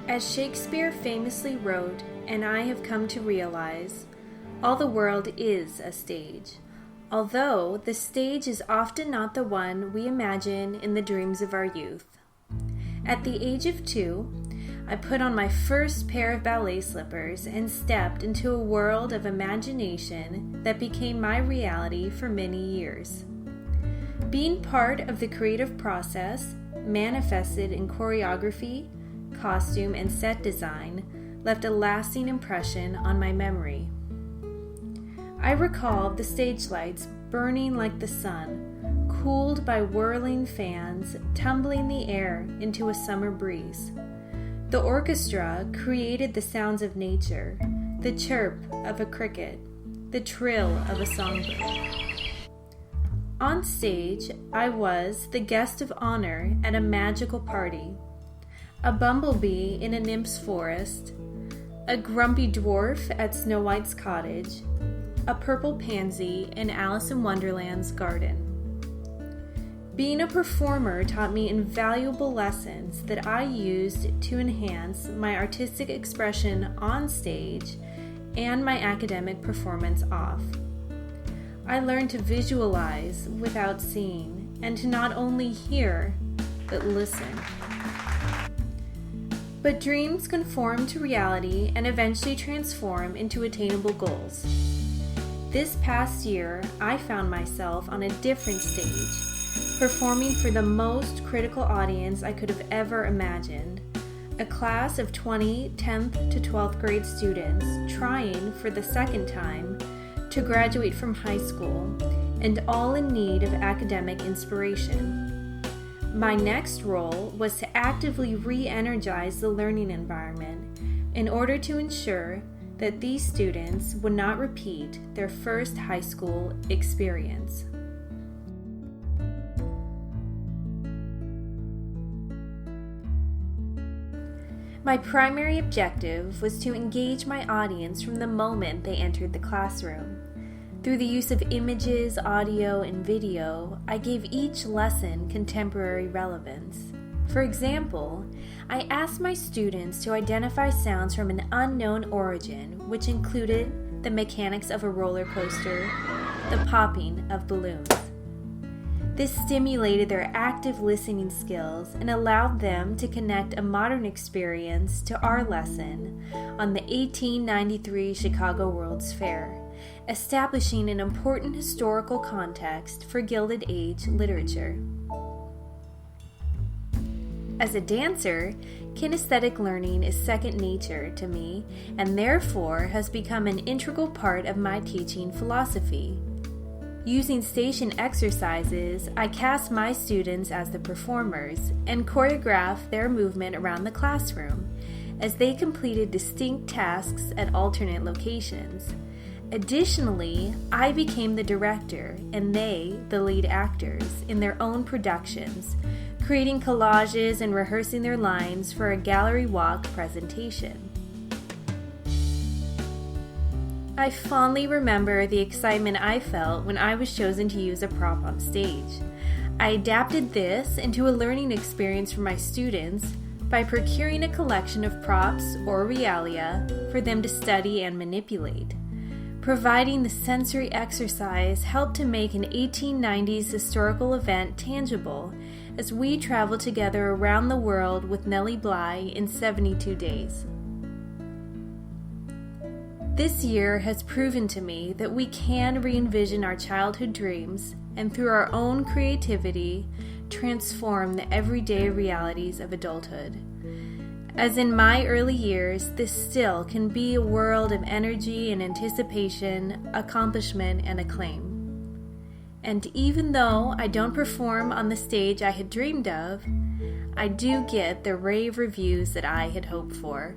As Shakespeare famously wrote, and I have come to realize, all the world is a stage, although the stage is often not the one we imagine in the dreams of our youth. At the age of 2, I put on my first pair of ballet slippers and stepped into a world of imagination that became my reality for many years. Being part of the creative process, manifested in choreography, costume, and set design, left a lasting impression on my memory. I recall the stage lights burning like the sun, cooled by whirling fans tumbling the air into a summer breeze. The orchestra created the sounds of nature, the chirp of a cricket, the trill of a songbird. On stage, I was the guest of honor at a magical party. A bumblebee in a nymph's forest, a grumpy dwarf at Snow White's cottage, a purple pansy in Alice in Wonderland's garden. Being a performer taught me invaluable lessons that I used to enhance my artistic expression on stage and my academic performance off. I learned to visualize without seeing, and to not only hear, but listen. But dreams conform to reality and eventually transform into attainable goals. This past year, I found myself on a different stage, performing for the most critical audience I could have ever imagined. A class of 20 10th to 12th grade students trying for the second time to graduate from high school, and all in need of academic inspiration. My next role was to actively re-energize the learning environment in order to ensure that these students would not repeat their first high school experience. My primary objective was to engage my audience from the moment they entered the classroom. Through the use of images, audio, and video, I gave each lesson contemporary relevance. For example, I asked my students to identify sounds from an unknown origin, which included the mechanics of a roller coaster, the popping of balloons. This stimulated their active listening skills and allowed them to connect a modern experience to our lesson on the 1893 Chicago World's Fair, establishing an important historical context for Gilded Age literature. As a dancer, kinesthetic learning is second nature to me and therefore has become an integral part of my teaching philosophy. Using station exercises, I cast my students as the performers and choreographed their movement around the classroom as they completed distinct tasks at alternate locations. Additionally, I became the director and they the lead actors in their own productions, creating collages and rehearsing their lines for a gallery walk presentation. I fondly remember the excitement I felt when I was chosen to use a prop on stage. I adapted this into a learning experience for my students by procuring a collection of props or realia for them to study and manipulate. Providing the sensory exercise helped to make an 1890s historical event tangible as we traveled together around the world with Nellie Bly in 72 days. This year has proven to me that we can re-envision our childhood dreams and through our own creativity transform the everyday realities of adulthood. As in my early years, this still can be a world of energy and anticipation, accomplishment and acclaim. And even though I don't perform on the stage I had dreamed of, I do get the rave reviews that I had hoped for.